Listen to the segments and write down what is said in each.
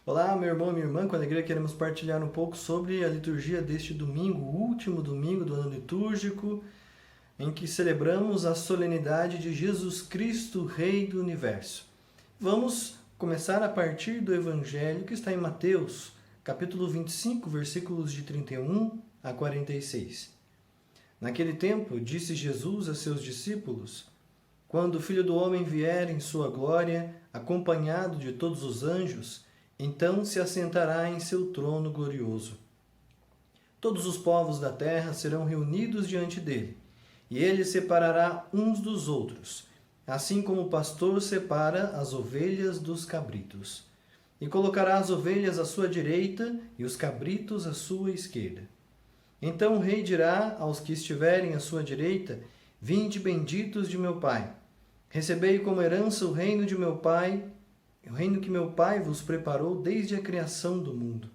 Olá, meu irmão e minha irmã, com alegria queremos partilhar um pouco sobre a liturgia deste domingo, o último domingo do ano litúrgico, em que celebramos a solenidade de Jesus Cristo, Rei do Universo. Vamos começar a partir do Evangelho que está em Mateus, capítulo 25, versículos de 31 a 46. Naquele tempo, disse Jesus a seus discípulos: Quando o Filho do Homem vier em sua glória, acompanhado de todos os anjos, então se assentará em seu trono glorioso. Todos os povos da terra serão reunidos diante dele, e ele separará uns dos outros, assim como o pastor separa as ovelhas dos cabritos. E colocará as ovelhas à sua direita e os cabritos à sua esquerda. Então o rei dirá aos que estiverem à sua direita: Vinde benditos de meu Pai, recebei como herança o reino de meu Pai, o reino que meu Pai vos preparou desde a criação do mundo.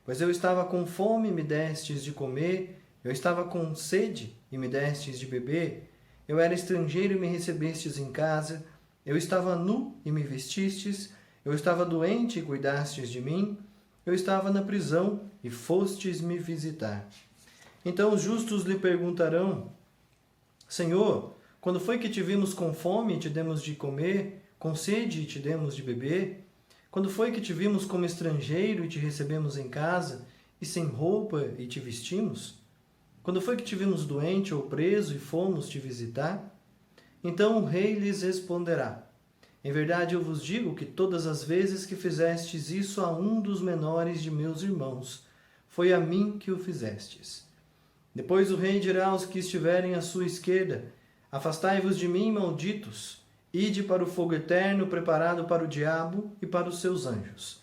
Pois eu estava com fome e me destes de comer, eu estava com sede e me destes de beber, eu era estrangeiro e me recebestes em casa, eu estava nu e me vestistes, eu estava doente e cuidastes de mim, eu estava na prisão e fostes me visitar. Então os justos lhe perguntarão: Senhor, quando foi que te vimos com fome e te demos de comer, com sede e te demos de beber? Quando foi que te vimos como estrangeiro e te recebemos em casa, e sem roupa e te vestimos? Quando foi que te vimos doente ou preso e fomos te visitar? Então o rei lhes responderá: Em verdade eu vos digo que todas as vezes que fizestes isso a um dos menores de meus irmãos, foi a mim que o fizestes. Depois o rei dirá aos que estiverem à sua esquerda: Afastai-vos de mim, malditos, ide para o fogo eterno preparado para o diabo e para os seus anjos.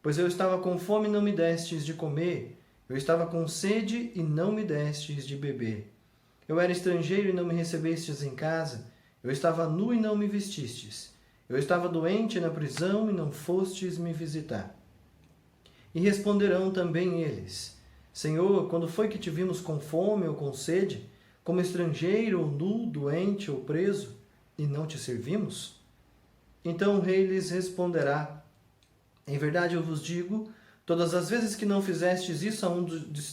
Pois eu estava com fome e não me destes de comer, eu estava com sede e não me destes de beber. Eu era estrangeiro e não me recebestes em casa, eu estava nu e não me vestistes. Eu estava doente na prisão e não fostes me visitar. E responderão também eles: Senhor, quando foi que te vimos com fome ou com sede, como estrangeiro ou nu, doente ou preso, e não te servimos? Então o rei lhes responderá: Em verdade eu vos digo, todas as vezes que não fizestes isso a um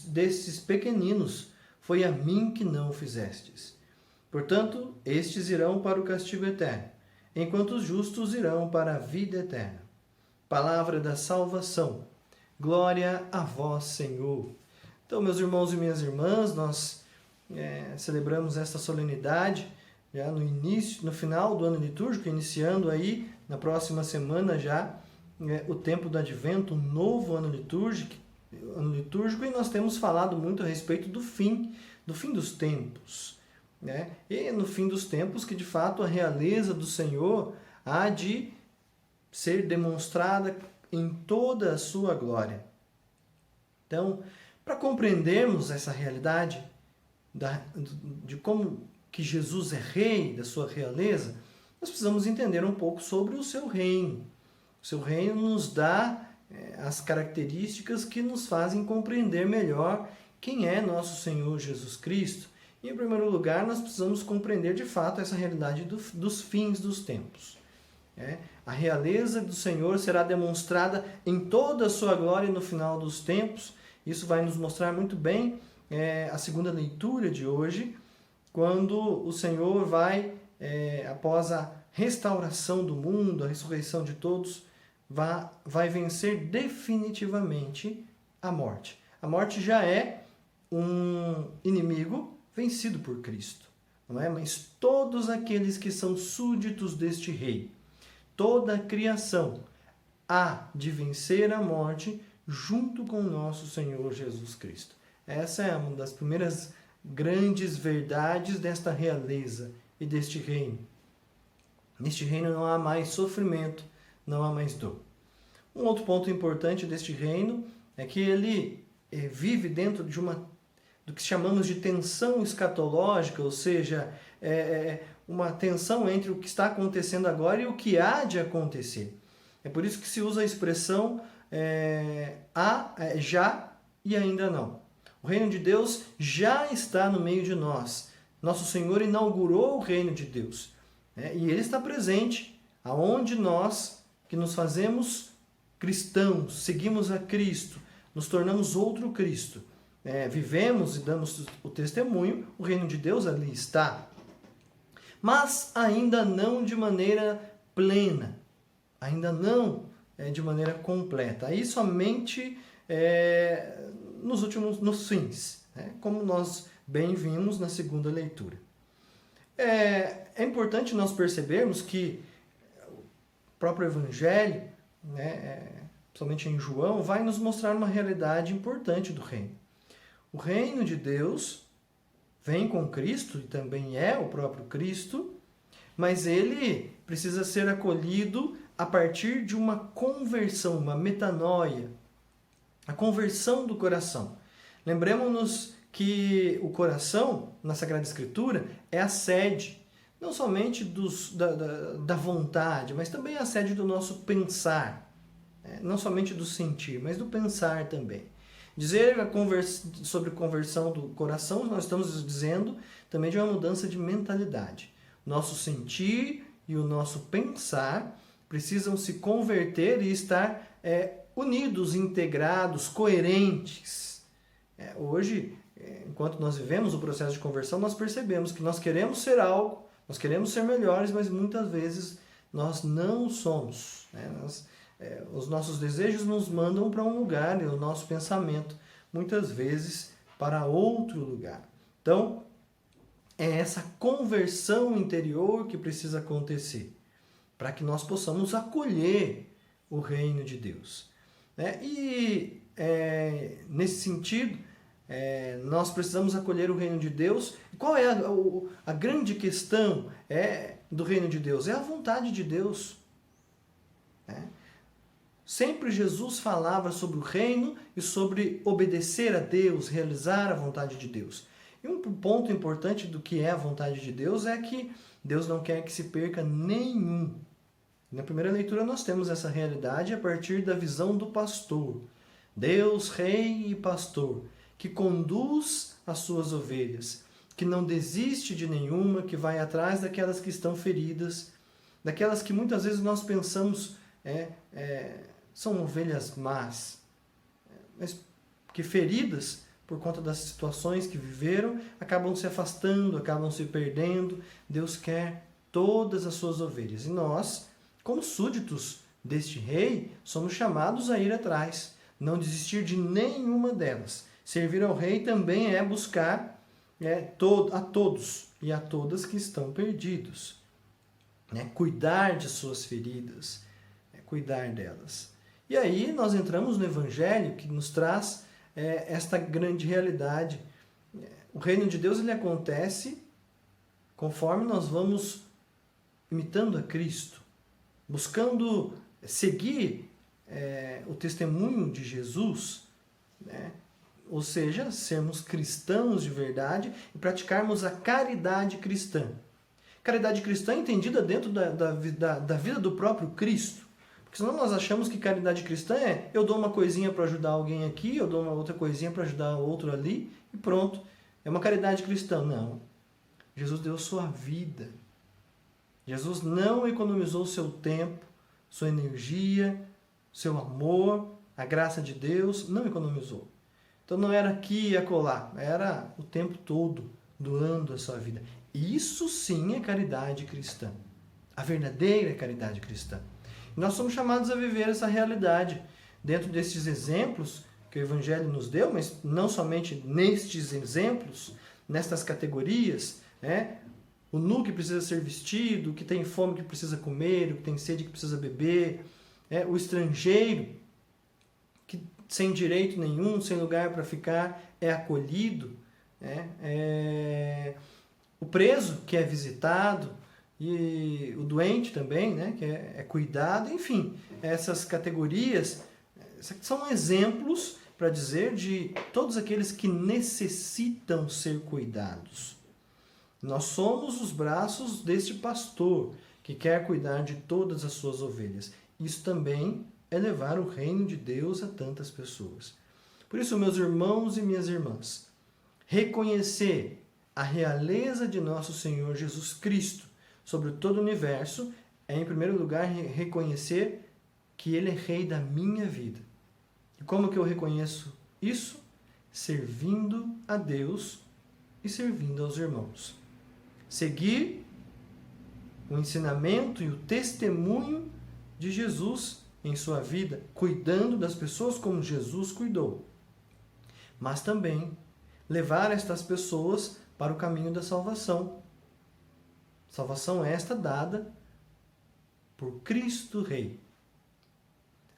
desses pequeninos, foi a mim que não o fizestes. Portanto, estes irão para o castigo eterno, enquanto os justos irão para a vida eterna. Palavra da salvação. Glória a vós, Senhor. Então, meus irmãos e minhas irmãs, nós celebramos esta solenidade já no final do ano litúrgico, iniciando aí na próxima semana já o tempo do Advento, um novo ano litúrgico, e nós temos falado muito a respeito do fim dos tempos, né? E no fim dos tempos que de fato a realeza do Senhor há de ser demonstrada em toda a sua glória. Então, para compreendermos essa realidade de como que Jesus é rei da sua realeza, nós precisamos entender um pouco sobre o seu reino. O seu reino nos dá as características que nos fazem compreender melhor quem é nosso Senhor Jesus Cristo. E, em primeiro lugar, nós precisamos compreender de fato essa realidade dos fins dos tempos. A realeza do Senhor será demonstrada em toda a sua glória no final dos tempos. Isso vai nos mostrar muito bem a segunda leitura de hoje, quando o Senhor vai, após a restauração do mundo, a ressurreição de todos, vai vencer definitivamente a morte. A morte já é um inimigo vencido por Cristo, não é? Mas todos aqueles que são súditos deste rei, toda a criação há de vencer a morte junto com o nosso Senhor Jesus Cristo. Essa é uma das primeiras grandes verdades desta realeza e deste reino. Neste reino não há mais sofrimento, não há mais dor. Um outro ponto importante deste reino é que ele vive dentro de do que chamamos de tensão escatológica, ou seja, uma tensão entre o que está acontecendo agora e o que há de acontecer. É por isso que se usa a expressão já e ainda não. O reino de Deus já está no meio de nós. Nosso Senhor inaugurou o reino de Deus. E Ele está presente aonde nós, que nos fazemos cristãos, seguimos a Cristo, nos tornamos outro Cristo, vivemos e damos o testemunho, o reino de Deus ali está. Mas ainda não de maneira plena, ainda não de maneira completa. Aí somente nos fins, como nós bem vimos na segunda leitura. É importante nós percebermos que o próprio Evangelho, somente em João, vai nos mostrar uma realidade importante do reino. O reino de Deus vem com Cristo e também é o próprio Cristo, mas ele precisa ser acolhido a partir de uma conversão, uma metanoia, a conversão do coração. Lembremos-nos que o coração, na Sagrada Escritura, é a sede, não somente da vontade, mas também a sede do nosso pensar, não somente do sentir, mas do pensar também. Dizer sobre conversão do coração, nós estamos dizendo também de uma mudança de mentalidade. Nosso sentir e o nosso pensar precisam se converter e estar unidos, integrados, coerentes. Hoje, enquanto nós vivemos o processo de conversão, nós percebemos que nós queremos ser algo, nós queremos ser melhores, mas muitas vezes nós não somos. Os nossos desejos nos mandam para um lugar e o nosso pensamento, muitas vezes, para outro lugar. Então, é essa conversão interior que precisa acontecer, para que nós possamos acolher o reino de Deus. Nesse sentido, nós precisamos acolher o reino de Deus. Qual é a grande questão do reino de Deus? É a vontade de Deus. Sempre Jesus falava sobre o reino e sobre obedecer a Deus, realizar a vontade de Deus. E um ponto importante do que é a vontade de Deus é que Deus não quer que se perca nenhum. Na primeira leitura nós temos essa realidade a partir da visão do pastor. Deus, rei e pastor, que conduz as suas ovelhas, que não desiste de nenhuma, que vai atrás daquelas que estão feridas, daquelas que muitas vezes nós pensamos são ovelhas más, mas que feridas por conta das situações que viveram, acabam se afastando, acabam se perdendo. Deus quer todas as suas ovelhas. E nós, como súditos deste rei, somos chamados a ir atrás, não desistir de nenhuma delas. Servir ao rei também é buscar a todos e a todas que estão perdidos. Cuidar de suas feridas, cuidar delas. E aí nós entramos no Evangelho que nos traz esta grande realidade. O reino de Deus ele acontece conforme nós vamos imitando a Cristo, buscando seguir o testemunho de Jesus, ou seja, sermos cristãos de verdade e praticarmos a caridade cristã. Caridade cristã entendida dentro da vida do próprio Cristo. Porque senão nós achamos que caridade cristã eu dou uma coisinha para ajudar alguém aqui, eu dou uma outra coisinha para ajudar outro ali e pronto. É uma caridade cristã. Não. Jesus deu sua vida. Jesus não economizou seu tempo, sua energia, seu amor, a graça de Deus, não economizou. Então não era aqui e acolá, era o tempo todo doando a sua vida. Isso sim é caridade cristã. A verdadeira caridade cristã. Nós somos chamados a viver essa realidade dentro desses exemplos que o Evangelho nos deu, mas não somente nestes exemplos, nestas categorias, o nu que precisa ser vestido, o que tem fome que precisa comer, o que tem sede que precisa beber, o estrangeiro que sem direito nenhum, sem lugar para ficar, é acolhido, o preso que é visitado, e o doente também, que é cuidado, enfim, essas categorias são exemplos para dizer de todos aqueles que necessitam ser cuidados. Nós somos os braços deste pastor que quer cuidar de todas as suas ovelhas. Isso também é levar o reino de Deus a tantas pessoas. Por isso, meus irmãos e minhas irmãs, reconhecer a realeza de nosso Senhor Jesus Cristo sobre todo o universo é, em primeiro lugar, reconhecer que Ele é Rei da minha vida. E como que eu reconheço isso? Servindo a Deus e servindo aos irmãos. Seguir o ensinamento e o testemunho de Jesus em sua vida, cuidando das pessoas como Jesus cuidou. Mas também levar estas pessoas para o caminho da salvação. Salvação esta dada por Cristo Rei,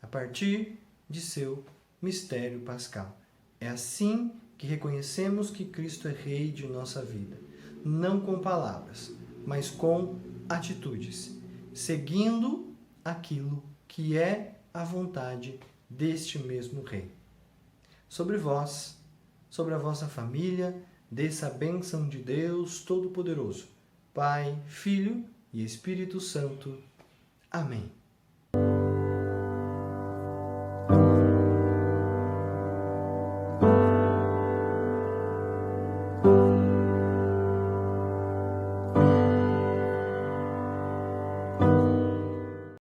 a partir de seu mistério pascal. É assim que reconhecemos que Cristo é Rei de nossa vida, não com palavras, mas com atitudes, seguindo aquilo que é a vontade deste mesmo Rei. Sobre vós, sobre a vossa família, desça a bênção de Deus Todo-Poderoso, Pai, Filho e Espírito Santo. Amém.